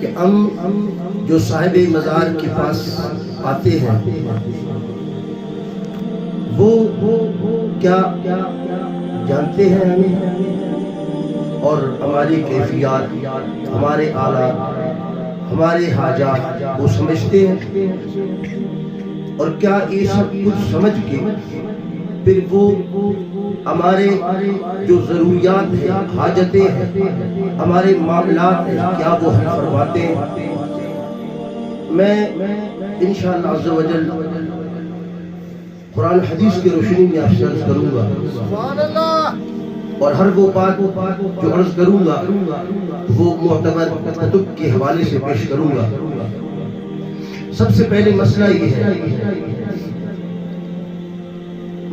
کہ ہم جو صاحب مزار کے پاس آتے ہیں وہ کیا جانتے ہیں ہمیں اور ہماری کیفیات، ہمارے آلات، ہمارے حاجات وہ سمجھتے ہیں، اور کیا یہ سب کچھ سمجھ کے پھر وہ ہمارے جو ضروریات ہیں، حاجتیں ہیں، ہمارے معاملات ہیں، کیا وہ حل فرماتے ہیں؟ میں انشاءاللہ عز و جل قرآن حدیث کی روشنی میں آپ سے عرض کروں گا، اور ہر وہ بات جو عرض کروں گا وہ معتبر کتب کے حوالے سے پیش کروں گا۔ سب سے پہلے مسئلہ یہ ہے،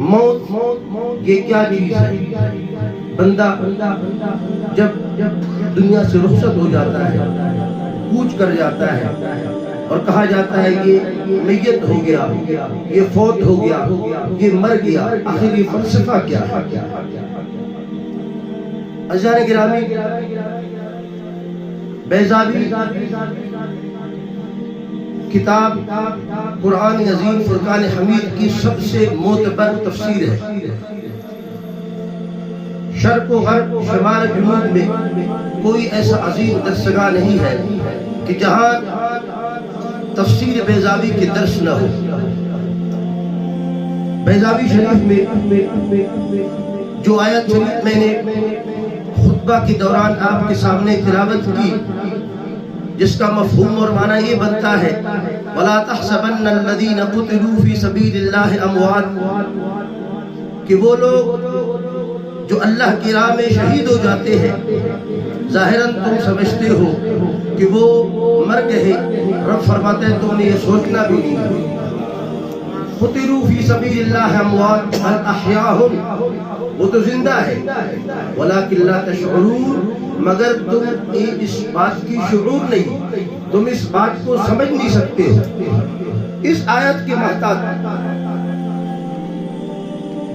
موت یہ کیا چیز ہے؟ بندہ جب دنیا سے رخصت ہو جاتا ہے، کوچ کر جاتا ہے اور کہا جاتا ہے یہ میت ہو گیا، یہ فوت ہو گیا، یہ مر گیا، آخر یہ فلسفہ کیا ہے؟ عزیزان گرامی، بیضاوی کتاب قرآن عظیم فرقان حمید کی سب سے معتبر تفسیر ہے۔ شرق و غرب، شمال جنوب میں کوئی ایسا عظیم درسگاہ نہیں ہے کہ جہاں تفسیر بیضاوی کے درس نہ ہو۔ بیضاوی شریف میں جو آیت شریف میں نے خطبہ کے دوران آپ کے سامنے تلاوت کی، جس کا مفہوم اور معنی یہ بنتا ہے وَلَا تَحْسَبَنَّ الَّذِينَ قُتِلُوا فِي سَبِيلِ اللَّهِ أَمْوَاتٌ، کہ وہ لوگ جو اللہ کی راہ میں شہید ہو جاتے ہیں ظاہراً تم سمجھتے ہو کہ وہ مر گئے، رب فرماتے ہیں تم نے یہ سوچنا بھی نہیں۔ قُتِلُوا فِي سَبِيلِ اللَّهِ أَمْوَاتٌ بَلْ أَحْيَاءٌ، وہ تو زندہ ہے، وَلَٰكِن لَا تَشْعُرُونَ، مگر تم اس بات کی شعور نہیں، تم اس بات کو سمجھ نہیں سکتے ہو۔ اس آیت کے محتاط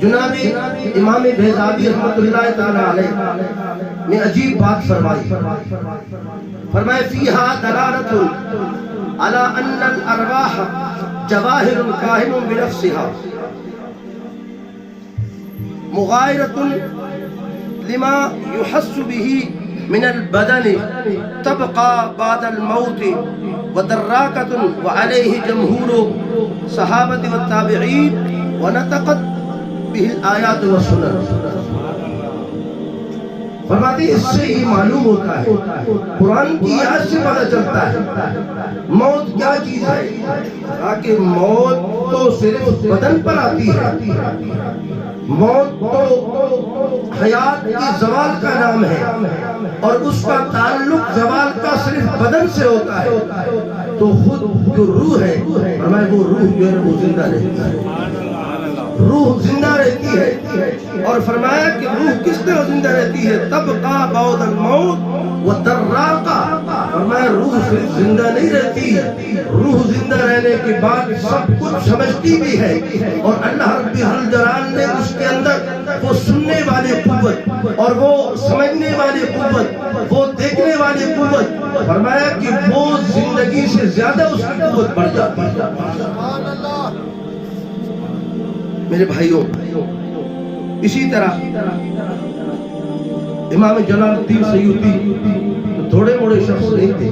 جناب امام بیضاوی رحمۃ اللہ تعالی علیہ نے عجیب بات فرمائی، فرمائے فیہا دلالۃ علی ان الارواح جواہر کاہن بنفسها مغایرۃ لما يحس به من البدن تبقى بعد الموت ودراکۃ وعلیہ جمہور صحابۃ والتابعین ونطقت به الآیات والسنن۔ فرماتے اس سے یہ معلوم ہوتا ہے، قرآن کی آیات سے پتہ چلتا ہے موت کیا چیز ہے، تاکہ موت تو صرف بدن پر آتی ہے، موت تو حیات کی زوال کا نام ہے، اور اس کا تعلق زوال کا صرف بدن سے ہوتا ہے، تو خود جو روح ہے، فرمائے وہ روح جو ہے وہ زندہ رہتی ہے، روح زندہ رہتی ہے، اور فرمایا کہ روح کس طرح زندہ رہتی ہے، تبقى بعد الموت ودراکہ، فرمایا روح صرف زندہ نہیں رہتی، روح زندہ رہنے کے بعد سب کچھ سمجھتی بھی ہے، اور اللہ رب الجلال نے اس کے اندر وہ سننے والے قوت اور وہ سمجھنے والے قوت، وہ دیکھنے والے قوت، فرمایا کہ وہ زندگی سے زیادہ اس کی قوت بڑھ جاتی ہے۔ میرے بھائیوں، اسی طرح امام جلال الدین سیوطی تو تھوڑے موڑے شخص نہیں تھے،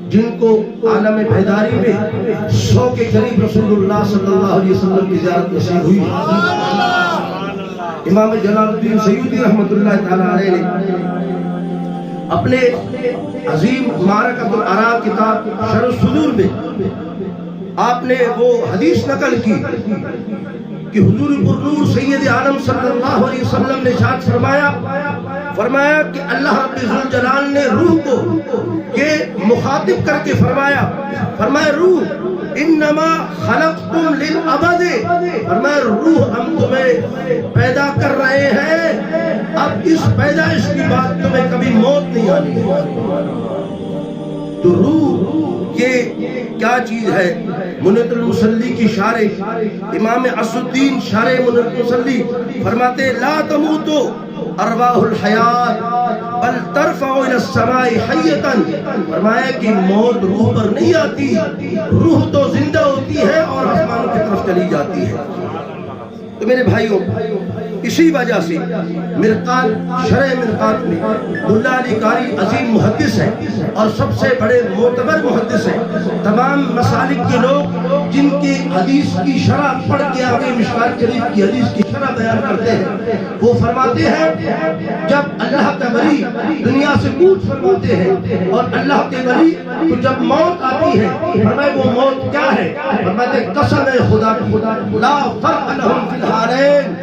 جن کو عالم بیداری میں 100 کے قریب رسول اللہ صلی اللہ علیہ وسلم کی زیارت نصیب ہوئی۔ امام جلال الدین سیوطی رحمۃ اللہ تعالی علیہ نے اپنے عظیم معرکۃ الآراء کتاب شرح الصدور میں آپ نے وہ حدیث نقل کی کہ حضور پرنور سید عالم صلی اللہ علیہ وسلم نے ارشاد فرمایا کہ اللہ رب الجلال نے روح کو یہ مخاطب کر کے فرمایا روح انما خلقتم للابد، فرمایا روح ہم تمہیں پیدا کر رہے ہیں، اب اس پیدائش کی بات تمہیں کبھی موت نہیں آنی ہے۔ تو روح یہ کیا چیز ہے؟ منت المصلی کی شارح امام عصر الدین شارح منت المصلی فرماتے لا تموتو ارواح الحیات بل ترفع الى السماء حیتا، فرمایا کہ موت روح پر نہیں آتی، روح تو زندہ ہوتی ہے اور آسمان کی طرف چلی جاتی ہے۔ تو میرے بھائیوں، اسی وجہ سے مرقات، شرح مرقات میں ملا علی قاری عظیم محدث ہیں اور سب سے بڑے معتبر محدث ہیں۔ تمام مسالک کے لوگ جن کی حدیث کی شرح پڑھ کے آگے مشکات شریف کی حدیث کی شرح بیان کرتے ہیں، وہ فرماتے ہیں جب اللہ کا ولی دنیا سے کوچ فرماتے ہیں اور اللہ کے ولی کو جب موت آتی ہے، فرمائے وہ موت کیا ہے؟ فرماتے قسم خدا کی لا فرق لہم فی الحالین،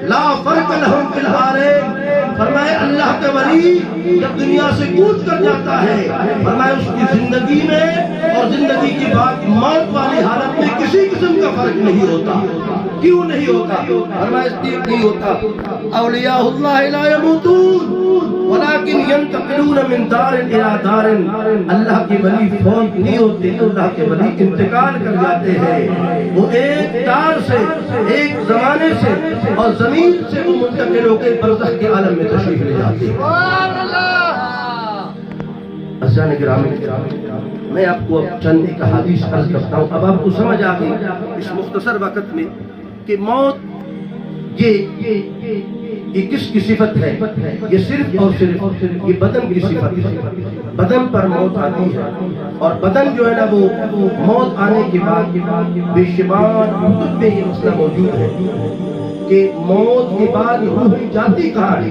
لا فرق لہم فی الحالین، فرمائے اللہ کے ولی جب دنیا سے کوچ کر جاتا ہے، فرمائے اس کی زندگی میں اور زندگی کے بعد موت والی حالت میں کسی قسم کا فرق نہیں ہوتا۔ کیوں نہیں ہوتا؟ فرمائے اس لیے نہیں ہوتا، اولیاء اللہ لا یموتون ولیکن ینتقلون من دار الی دار، اللہ کے ولی فوت نہیں ہوتے، اللہ کے ولی انتقال کر جاتے ہیں، وہ ایک دار سے، ایک زمانے سے اور زمین سے وہ منتقل ہو کے برزخ کے عالم میں تشریف لے جاتے ہیں۔ عزیزان گرامی، میں آپ کو اب چند ایک احادیث عرض کرتا ہوں، اب آپ کو سمجھ آ گئی اس مختصر وقت میں کہ موت یہ کس کی صفت ہے؟ یہ صرف اور صرف یہ بدن کی صفت ہے۔ بدن پر موت آتی ہے اور بدن جو ہے نا وہ موت آنے کے بعد بے شمار کتب میں یہ مسئلہ موجود ہے کہ موت کے بعد روح جاتی کہاں ہے؟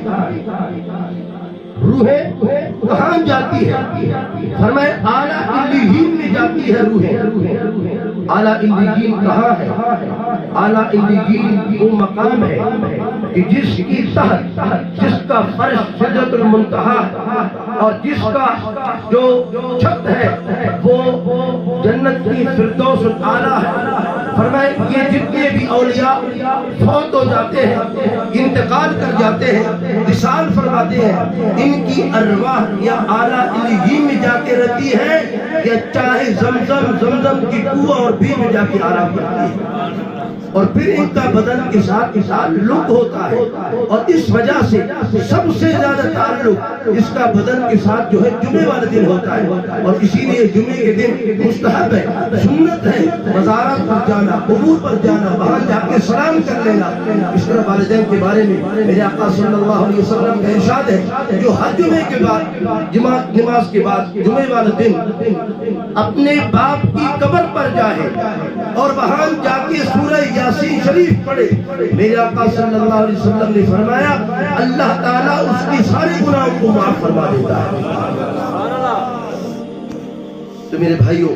روح کہاں جاتی ہے؟ فرمائے اعلیٰ علیین میں جاتی ہے روح۔ اعلیٰ علیین کہاں ہے؟ اعلیٰ علیین وہ مقام ہے کہ جس کی تحت، جس کا فرش سدرۃ المنتہا اور جس کا جو چھت ہے وہ جنت کی فردوس الاعلیٰ ہے۔ فرمائے یہ جتنے بھی اولیاء فوت ہو جاتے ہیں، انتقال کر جاتے ہیں، وصال فرماتے ہیں، ان کی ارواح یا اعلیٰ علیین میں جا کے رہتی ہے یا چاہے زمزم کی کنواں اور بھی میں جا کے آرام کرتی ہے، اور پھر ان کا بدن کے ساتھ تعلق ہوتا ہے، اور اس وجہ سے سب سے زیادہ تعلق اس کا بدن کے ساتھ جو ہے جمعے والے دن ہوتا ہے، اور اسی لیے جمعے کے دن مستحب ہے، سنت ہے مزارات پر جانا، قبور پر جانا، وہاں جا کے سلام کر لینا۔ اس طرح والدین کے بارے میں میرے آقا صلی اللہ علیہ وسلم کا ارشاد ہے جو ہر جمعے کے بعد جماعت نماز کے بعد جمعے والے دن اپنے باپ کی قبر پر جائے اور وہاں جا کے سورہ یاسین شریف پڑھے، میرے آقا صلی اللہ علیہ وسلم نے فرمایا اللہ تعالیٰ اس کی سارے گناہوں کو معاف فرما دیتا ہے۔ تو میرے بھائیوں،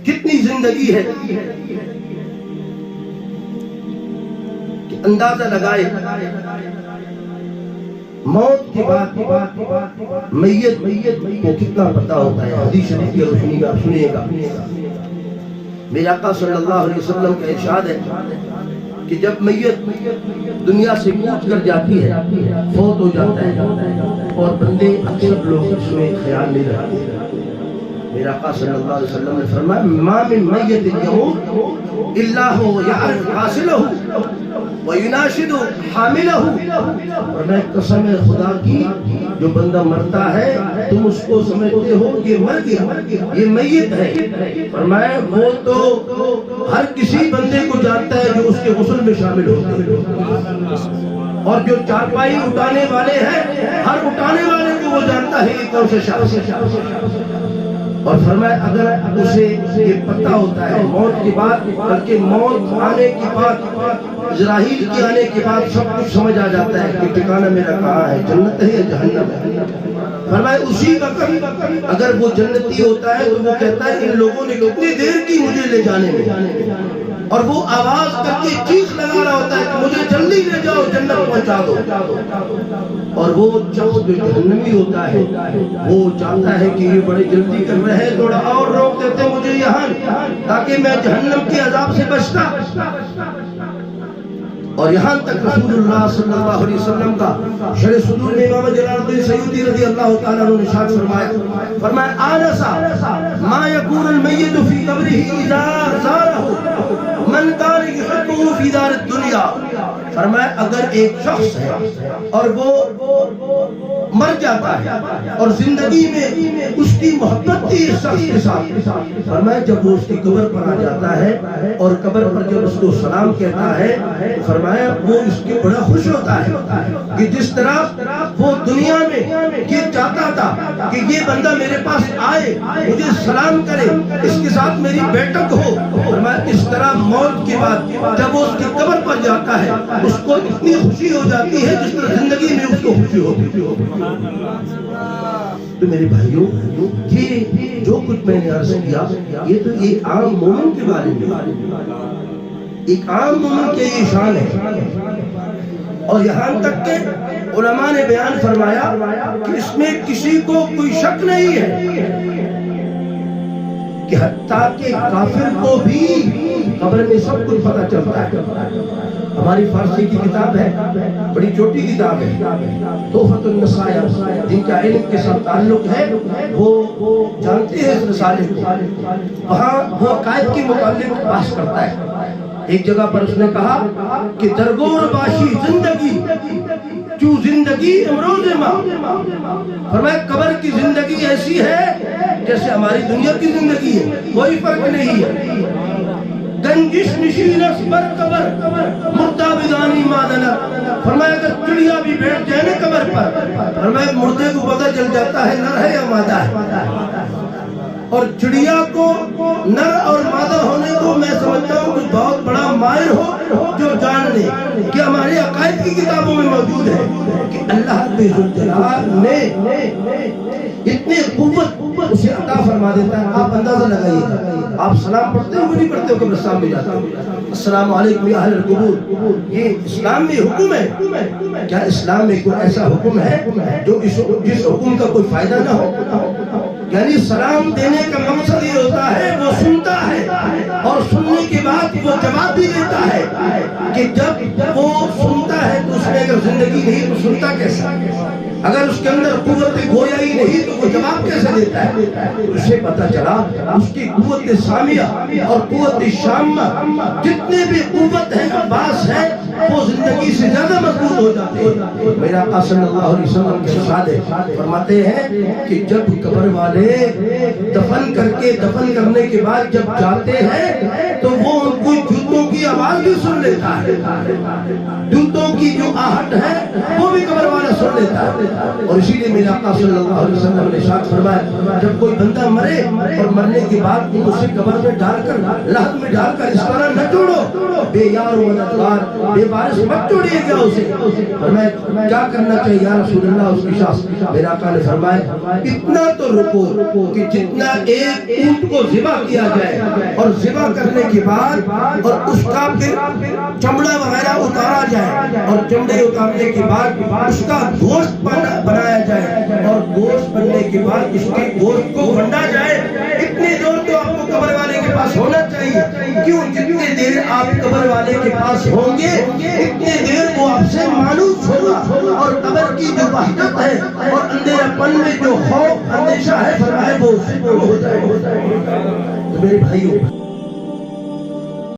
کتنی زندگی ہے کہ اندازہ لگائے موت کے بعد میت کو کتنا پتہ ہوتا ہے۔ حدیث شریف کی روشنی میں آپ سنیے گا، میرے آقا صلی اللہ علیہ وسلم کا ارشاد ہے کہ جب میت دنیا سے کوچ کر جاتی ہے، فوت ہو جاتا ہے، اور بندے اکثر لوگ اس میں خیال نہیں رکھتے، میرے آقا صلی اللہ علیہ وسلم نے فرمایا ما من میت یموت الا هو یعرف غاسلہ ویناشد حاملہ، اور میں قسم خدا کی جو بندہ مرتا ہے تم اس کو سمجھتے ہو کہ مر گیا، یہ میت ہے، فرمایا وہ تو ہر کسی بندے کو جانتا ہے جو اس کے غسل میں شامل ہوتا ہے، اور جو چارپائی اٹھانے والے ہیں ہر اٹھانے والے کو وہ جانتا ہے کہ کون سے شخص ہے۔ اور فرمایا اگر اسے یہ پتہ ہوتا ہے موت کے بعد، بلکہ موت آنے کے بعد، عزرائیل کے آنے کے بعد سب کچھ سمجھ آ جاتا ہے کہ ٹھکانہ میرا کہاں ہے، جنت ہے یا جہنم ہے۔ فرمایا اسی وقت اگر وہ جنتی ہوتا ہے تو وہ کہتا ہے ان لوگوں نے کتنی دیر کی مجھے لے جانے میں، اور وہ آواز کر کے چیخ لگا رہا ہوتا ہے کہ مجھے جلدی لے جاؤ، جنت پہنچا دو، اور وہ شخص جو جہنمی ہوتا ہے وہ چاہتا ہے کہ یہ بڑے جلدی کر رہے ہیں، تھوڑا اور روک دیتے مجھے یہاں تاکہ میں جہنم کے عذاب سے بچتا۔ اور یہاں تک رسول اللہ صلی اللہ علیہ وسلم کا شرح صدور میں امام جلال الدین سیوطی رضی اللہ تعالیٰ عنہ نے ارشاد فرمایا آنسا ما یکون المیت فی قبرہ اذا زارہ من کان یحبہ فی دار الدنیا، فرمایا اگر ایک شخص ہے اور وہ مر جاتا ہے اور زندگی میں اس کی محبت تھی اس شخص کے ساتھ، فرمایا جب وہ اس کی قبر پر آ جاتا ہے اور قبر پر جب اس کو سلام کہتا ہے، فرمایا وہ اس کے بڑا خوش ہوتا ہے کہ جس طرح وہ دنیا میں یہ چاہتا تھا کہ یہ بندہ میرے پاس آئے، مجھے سلام کرے، اس کے ساتھ میری بیٹھک ہو، فرمایا اس طرح موت کے بعد جب وہ اس کی قبر پر جاتا ہے اس کو اتنی خوشی ہو جاتی ہے جس طرح زندگی میں اس کو خوشی ہوتی ہے۔ تو میرے بھائیوں، یہ جو کچھ میں نے عرض کیا یہ تو ایک عام مومن کے بارے میں، ایک عام مومن کے یہ شان ہے، اور یہاں تک کہ علماء نے بیان فرمایا کہ اس میں کسی کو کوئی شک نہیں ہے کہ حتیٰ کہ کافر کو بھی قبر میں سب کچھ پتہ چلتا ہے۔ ہماری فارسی کی کتاب ہے، بڑی چھوٹی کتاب ہے، تحفۃ النصائح، جن کا علم کے ساتھ تعلق ہے وہ جانتے ہیں اس رسالے کو، وہاں وہ عقائد کے متعلق بحث کرتا ہے۔ ایک جگہ پر اس نے کہا کہ درگور باشی زندگی جو زندگی امروز ماں، فرمایا قبر کی زندگی ایسی ہے جیسے ہماری دنیا کی زندگی ہے، کوئی فرق نہیں ہے۔ گنجش نشین بر قبر مردہ بدانی مادنا، فرمایا اگر چڑیا بھی بیٹھ جائے نا قبر پر، فرمایا مردے کو پتہ چل جاتا ہے نر ہے یا مادہ ہے، اور چڑیا کو نر اور مادہ ہونے کو میں سمجھتا ہوں کہ بہت بڑا ماہر ہو جو جان لے کہ ہمارے عقائد کی کتابوں میں موجود ہے کہ اللہ ذوالجلال نے اتنی قوت اسے عطا فرما دیتا ہے۔ آپ اندازہ لگائیے گا، آپ سلام پڑھتے ہو کہ نہیں پڑھتے ہو قبرستان میں جاتے ہو، السلام علیکم یا اہل القبور، یہ اسلام میں حکم ہے۔ کیا اسلام میں کوئی ایسا حکم ہے جو جس حکم کا کوئی فائدہ نہ ہو؟ یعنی سلام دینے کا مقصد یہ ہوتا ہے وہ سنتا ہے اور سننے کے بعد وہ جواب بھی دیتا ہے کہ جب وہ سنتا ہے تو اس میں اگر زندگی نہیں تو سنتا کیسا، اگر اس کے اندر قوت گویا ہی نہیں تو وہ جواب کیسے دیتا ہے؟ اسے پتا چلا اس کی قوت سامیہ اور قوت شامہ جتنے بھی قوت ہے عباس ہے وہ زندگی سے زیادہ مضبوط ہو جاتے ہیں۔ میرا آقا صلی اللہ علیہ وسلم کے ارشاد فرماتے ہیں کہ جب قبر والے دفن کرنے کے بعد جب جاتے ہیں تو وہ ان کو جوتوں کی آواز بھی سن لیتا ہے، جوتوں کی جو آہٹ ہے وہ بھی قبر والا سن لیتا ہے۔ اور اسی لیے میرے آقا صلی اللہ علیہ وسلم نے ارشاد فرمایا جب کوئی بندہ مرے اور مرنے کے بعد اسے قبر میں ڈال کر لحد میں ڈال کر اس طرح نہ چھوڑو، بے یار و مددگار بے وارث مت چھوڑیے گا اسے۔ فرمایا کیا کرنا چاہیے یا رسول اللہ؟ اس کی شاخ میرے آقا نے فرمایا اتنا تو رکو کہ جتنا ایک اونٹ کو ذبح کیا جائے اور ذبح کرنے کے بعد اور اس کا پھر چمڑا وغیرہ اتارا جائے اور چمڑے اتارنے کے بعد اس کا گوشت بنایا جائے اور گوشت بننے کے بعد اس کے گوشت کو بنڈا جائے، اتنی دور تو آپ کو قبر والے کے پاس ہونا چاہیے۔ کیوں؟ جتنی دیر آپ قبر والے کے پاس ہوں گے اتنی دیر وہ آپ سے مانوس ہوگا، اور قبر کی جو وحدت ہے اور اندھیرے پن میں جو خوف اندیشہ ہے فرمائے وہ اس سے دور ہو جائے۔ میرے بھائیوں